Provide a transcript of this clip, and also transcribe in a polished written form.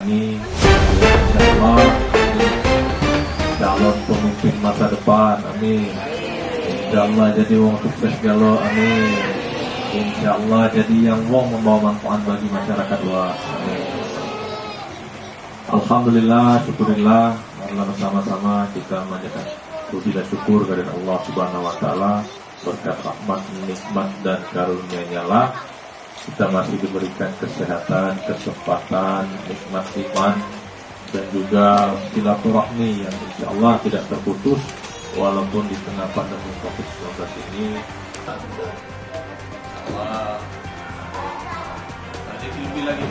Ini calon pemimpin masa depan, amin. Insyaallah jadi wong sukses galo, amin. Insyaallah jadi yang wong membawa manfaat bagi masyarakat luas, amin. Alhamdulillah, syukurillah, Allah bersama-sama kita memanjatkan puji dan syukur kepada Allah Subhanahu Wa Taala berkat rahmat, nikmat dan karunia-Nya lah kita masih diberikan kesehatan, kesempatan, nikmat iman, dan juga silaturahmi yang insya Allah tidak terputus walaupun di tengah pandemi COVID-19 ini. Allah, ada lebih lagi.